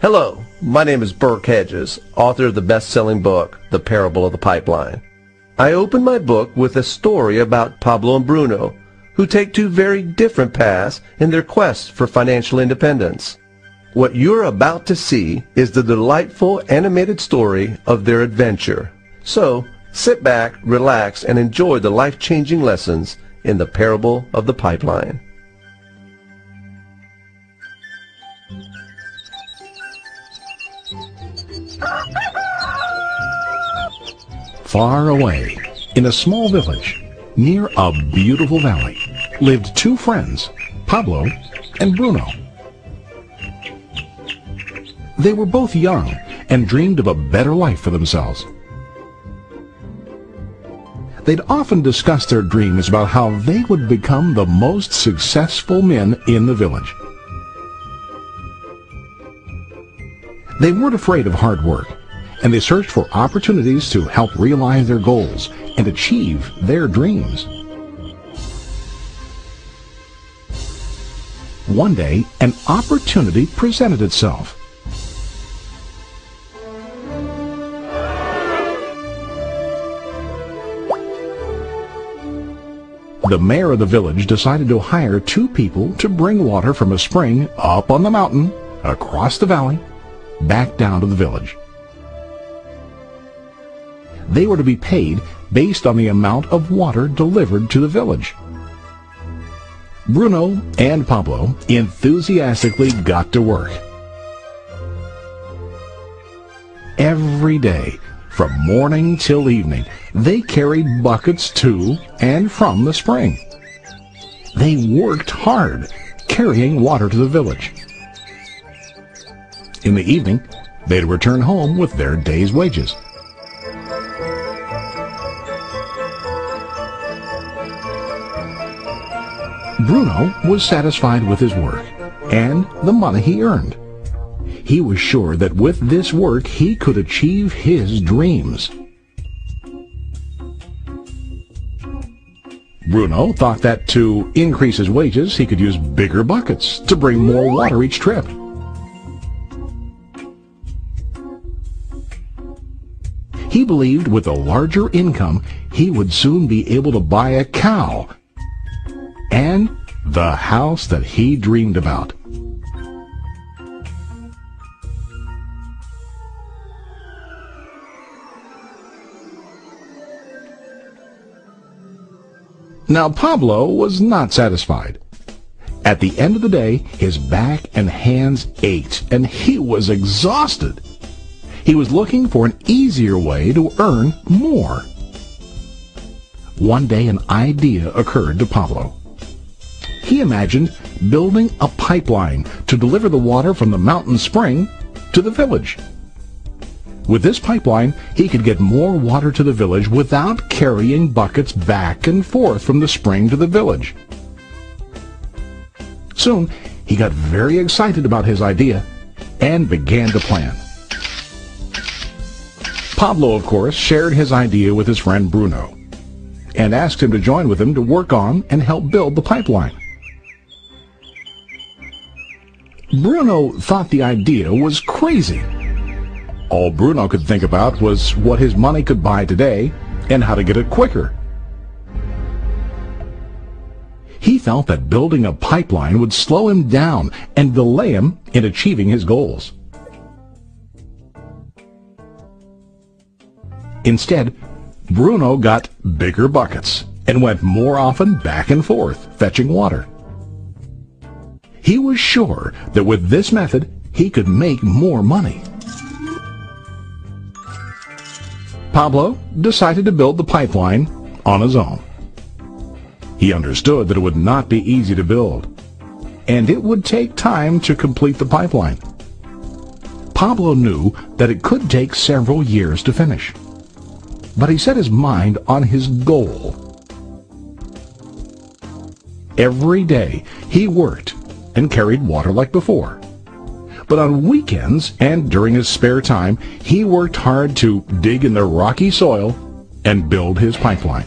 Hello, my name is Burke Hedges, author of the best-selling book, The Parable of the Pipeline. I open my book with a story about Pablo and Bruno, who take two very different paths in their quest for financial independence. What you're about to see is the delightful animated story of their adventure. So, sit back, relax, and enjoy the life-changing lessons in The Parable of the Pipeline. Far away, in a small village, near a beautiful valley, lived two friends, Pablo and Bruno. They were both young and dreamed of a better life for themselves. They'd often discussed their dreams about how they would become the most successful men in the village. They weren't afraid of hard work, and they searched for opportunities to help realize their goals and achieve their dreams. One day, an opportunity presented itself. The mayor of the village decided to hire two people to bring water from a spring up on the mountain, across the valley, back down to the village. They were to be paid based on the amount of water delivered to the village. Bruno and Pablo enthusiastically got to work. Every day, from morning till evening, they carried buckets to and from the spring. They worked hard, carrying water to the village. In the evening, they'd return home with their day's wages. Bruno was satisfied with his work and the money he earned. He was sure that with this work he could achieve his dreams. Bruno thought that to increase his wages he could use bigger buckets to bring more water each trip. He believed with a larger income he would soon be able to buy a cow and the house that he dreamed about. Now Pablo was not satisfied. At the end of the day, his back and hands ached, and he was exhausted. He was looking for an easier way to earn more. One day an idea occurred to Pablo. He imagined building a pipeline to deliver the water from the mountain spring to the village. With this pipeline, he could get more water to the village without carrying buckets back and forth from the spring to the village. Soon, he got very excited about his idea and began to plan. Pablo, of course, shared his idea with his friend Bruno and asked him to join with him to work on and help build the pipeline. Bruno thought the idea was crazy. All Bruno could think about was what his money could buy today and how to get it quicker. He felt that building a pipeline would slow him down and delay him in achieving his goals. Instead, Bruno got bigger buckets and went more often back and forth, fetching water. He was sure that with this method, he could make more money. Pablo decided to build the pipeline on his own. He understood that it would not be easy to build, and it would take time to complete the pipeline. Pablo knew that it could take several years to finish, but he set his mind on his goal. Every day he worked and carried water like before. But on weekends and during his spare time, he worked hard to dig in the rocky soil and build his pipeline.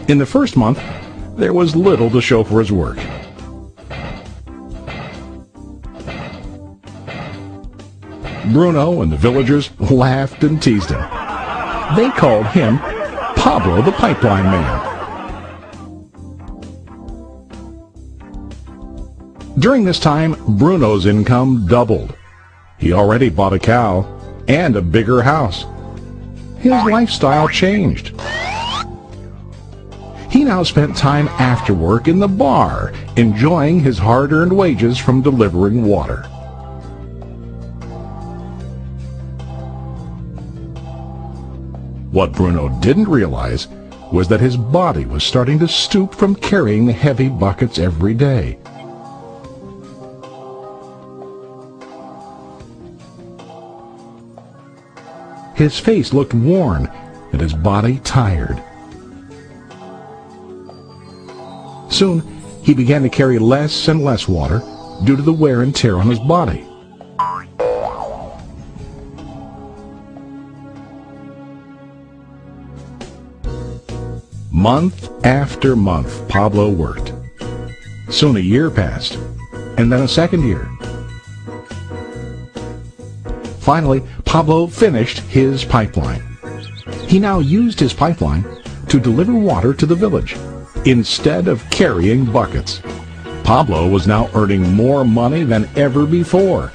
In the first month, there was little to show for his work. Bruno and the villagers laughed and teased him. They called him Pablo the Pipeline Man. During this time, Bruno's income doubled. He already bought a cow and a bigger house. His lifestyle changed. He now spent time after work in the bar, enjoying his hard-earned wages from delivering water. What Bruno didn't realize was that his body was starting to stoop from carrying the heavy buckets every day. His face looked worn and his body tired. Soon, he began to carry less and less water due to the wear and tear on his body. Month after month, Pablo worked. Soon a year passed, and then a second year. Finally, Pablo finished his pipeline. He now used his pipeline to deliver water to the village instead of carrying buckets. Pablo was now earning more money than ever before.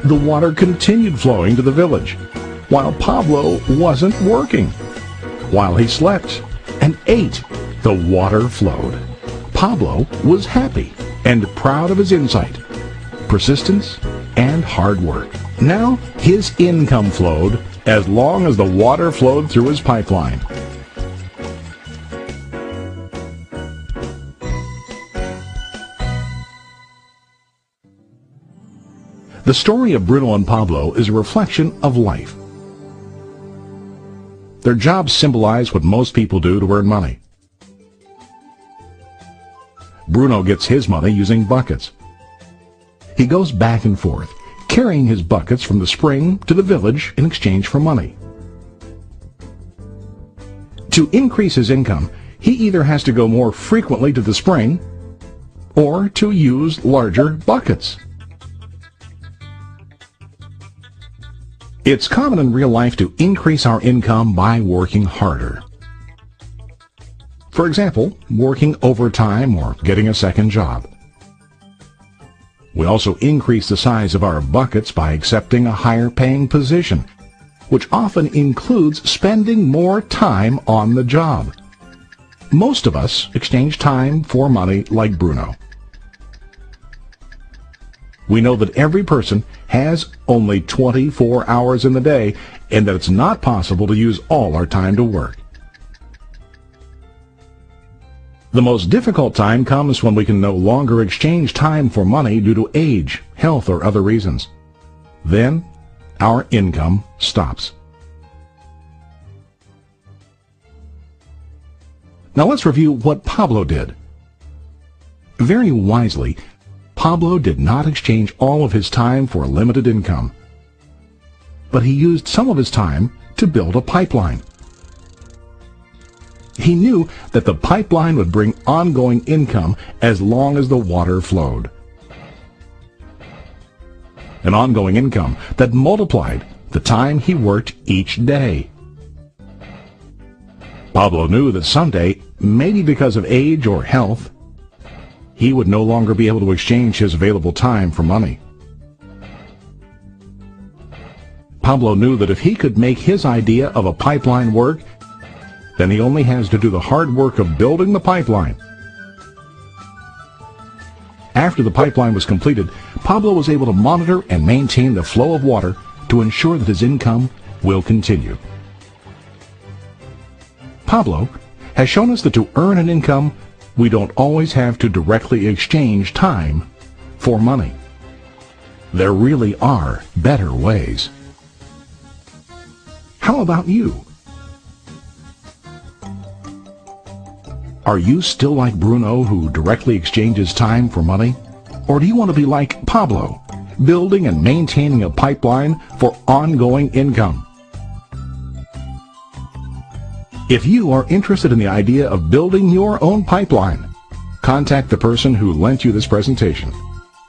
The water continued flowing to the village, while Pablo wasn't working. While he slept and ate, the water flowed. Pablo was happy and proud of his insight, persistence, and hard work. Now his income flowed as long as the water flowed through his pipeline. The story of Bruno and Pablo is a reflection of life. Their jobs symbolize what most people do to earn money. Bruno gets his money using buckets. He goes back and forth, carrying his buckets from the spring to the village in exchange for money. To increase his income, he either has to go more frequently to the spring or to use larger buckets. It's common in real life to increase our income by working harder. For example, working overtime or getting a second job. We also increase the size of our buckets by accepting a higher paying position, which often includes spending more time on the job. Most of us exchange time for money like Bruno. We know that every person has only 24 hours in the day and that it's not possible to use all our time to work. The most difficult time comes when we can no longer exchange time for money due to age, health, or other reasons. Then, our income stops. Now let's review what Pablo did. Very wisely, Pablo did not exchange all of his time for a limited income, but he used some of his time to build a pipeline. He knew that the pipeline would bring ongoing income as long as the water flowed. An ongoing income that multiplied the time he worked each day. Pablo knew that someday, maybe because of age or health, he would no longer be able to exchange his available time for money. Pablo knew that if he could make his idea of a pipeline work, then he only has to do the hard work of building the pipeline. After the pipeline was completed, Pablo was able to monitor and maintain the flow of water to ensure that his income will continue. Pablo has shown us that to earn an income, we don't always have to directly exchange time for money. There really are better ways. How about you? Are you still like Bruno, who directly exchanges time for money? Or do you want to be like Pablo, building and maintaining a pipeline for ongoing income? If you are interested in the idea of building your own pipeline, contact the person who lent you this presentation.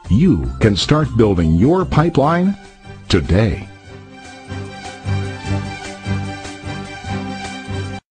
You can start building your pipeline today.